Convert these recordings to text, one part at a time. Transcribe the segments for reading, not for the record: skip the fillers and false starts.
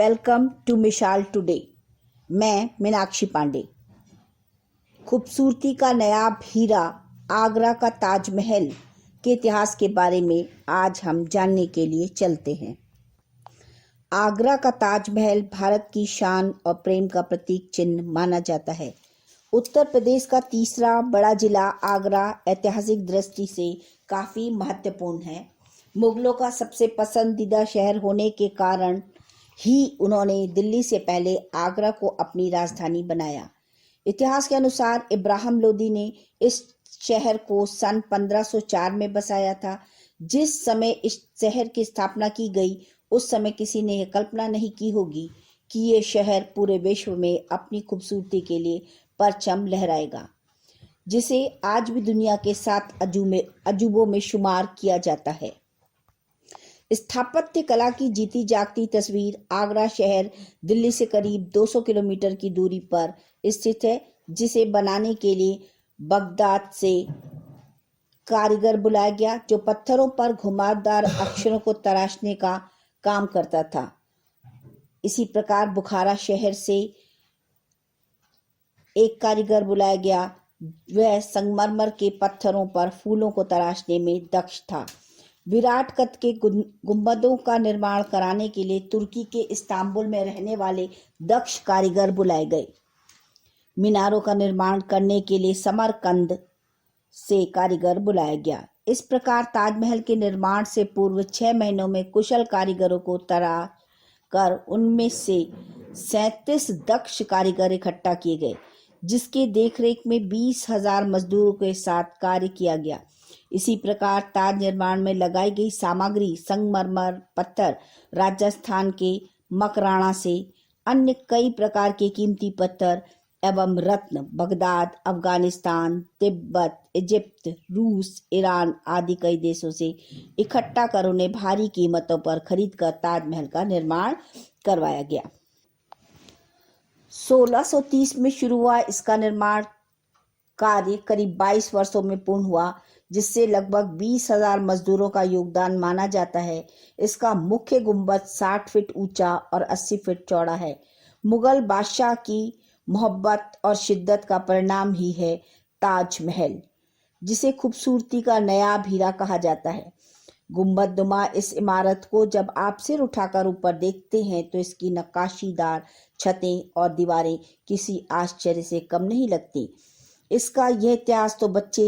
Welcome to मिसाल today. मैं मीनाक्षी पांडे। खूबसूरती का नायाब हीरा आगरा का ताजमहल के इतिहास के बारे में आज हम जानने के लिए चलते हैं। आगरा का ताजमहल भारत की शान और प्रेम का प्रतीक चिन्ह माना जाता है। उत्तर प्रदेश का तीसरा बड़ा जिला आगरा ऐतिहासिक दृष्टि से काफ़ी महत्वपूर्ण है। मुगलों का सबसे पसंदीदा शहर होने के कारण ही उन्होंने दिल्ली से पहले आगरा को अपनी राजधानी बनाया। इतिहास के अनुसार इब्राहिम लोदी ने इस शहर को सन 1504 में बसाया था। जिस समय इस शहर की स्थापना की गई उस समय किसी ने यह कल्पना नहीं की होगी कि ये शहर पूरे विश्व में अपनी खूबसूरती के लिए परचम लहराएगा, जिसे आज भी दुनिया के 7 अजूबों में शुमार किया जाता है। स्थापत्य कला की जीती जागती तस्वीर आगरा शहर दिल्ली से करीब 200 किलोमीटर की दूरी पर स्थित है, जिसे बनाने के लिए बगदाद से कारीगर बुलाया गया जो पत्थरों पर घुमावदार अक्षरों को तराशने का काम करता था। इसी प्रकार बुखारा शहर से एक कारीगर बुलाया गया, वह संगमरमर के पत्थरों पर फूलों को तराशने में दक्ष था। विराट कद के गुंबदों का निर्माण कराने के लिए तुर्की के इस्तांबुल में रहने वाले दक्ष कारीगर बुलाए गए। मीनारों का निर्माण करने के लिए समरकंद से कारीगर बुलाया गया। इस प्रकार ताजमहल के निर्माण से पूर्व 6 महीनों में कुशल कारीगरों को तैयार कर उनमें से 37 दक्ष कारीगर इकट्ठा किए गए, जिसके देखरेख में 20,000 मजदूरों के साथ कार्य किया गया। इसी प्रकार ताज निर्माण में लगाई गई सामग्री संगमरमर पत्थर, राजस्थान के मकराना से अन्य कई प्रकार के कीमती पत्थर एवं रत्न बगदाद, अफगानिस्तान, तिब्बत, इजिप्ट, रूस, ईरान आदि कई देशों से इकट्ठा कर उन्हें भारी कीमतों पर खरीदकर ताजमहल का निर्माण करवाया गया। 1630 में शुरू हुआ इसका निर्माण कार्य करीब 22 वर्षों में पूर्ण हुआ, जिससे लगभग 20,000 मजदूरों का योगदान माना जाता है। इसका मुख्य गुंबद 60 फीट ऊंचा और 80 फीट चौड़ा है। मुगल बादशाह की मोहब्बत और शिद्दत का परिणाम ही है ताजमहल, जिसे खूबसूरती का नायाब हीरा कहा जाता है। गुंबदनुमा इस इमारत को जब आप सिर उठाकर ऊपर देखते हैं तो इसकी नक्काशीदार छतें और दीवारें किसी आश्चर्य से कम नहीं लगती। इसका यह इतिहास तो बच्चे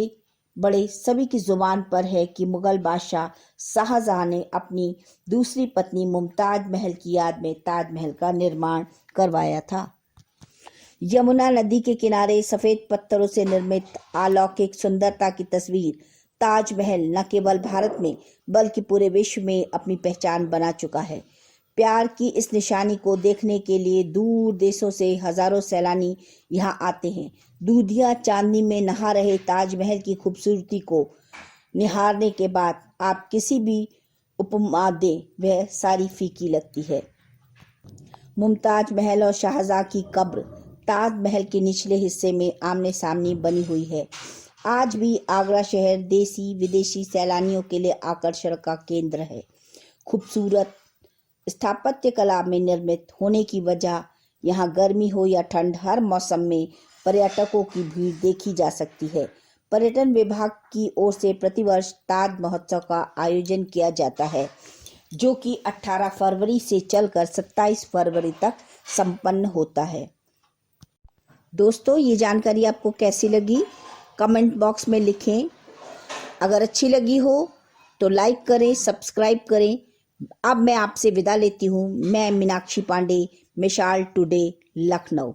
बड़े सभी की जुबान पर है कि मुगल बादशाह शाहजहां ने अपनी दूसरी पत्नी मुमताज महल की याद में ताजमहल का निर्माण करवाया था। यमुना नदी के किनारे सफेद पत्थरों से निर्मित अलौकिक सुंदरता की तस्वीर ताजमहल न केवल भारत में बल्कि पूरे विश्व में अपनी पहचान बना चुका है। प्यार की इस निशानी को देखने के लिए दूर देशों से हजारों सैलानी यहाँ आते हैं। दूधिया चांदनी में नहा रहे ताजमहल की खूबसूरती को निहारने के बाद आप किसी भी उपमा दें, वह सारी फीकी लगती है। मुमताज महल और शाहजहां की कब्र ताजमहल के निचले हिस्से में आमने सामने बनी हुई है। आज भी आगरा शहर देसी विदेशी सैलानियों के लिए आकर्षण का केंद्र है। खूबसूरत स्थापत्य कला में निर्मित होने की वजह यहाँ गर्मी हो या ठंड, हर मौसम में पर्यटकों की भीड़ देखी जा सकती है। पर्यटन विभाग की ओर से प्रतिवर्ष ताज महोत्सव का आयोजन किया जाता है, जो कि 18 फरवरी से चलकर 27 फरवरी तक संपन्न होता है। दोस्तों, ये जानकारी आपको कैसी लगी कमेंट बॉक्स में लिखें। अगर अच्छी लगी हो तो लाइक करें, सब्सक्राइब करें। अब मैं आपसे विदा लेती हूँ। मैं मीनाक्षी पांडे, मिसाल टुडे, लखनऊ।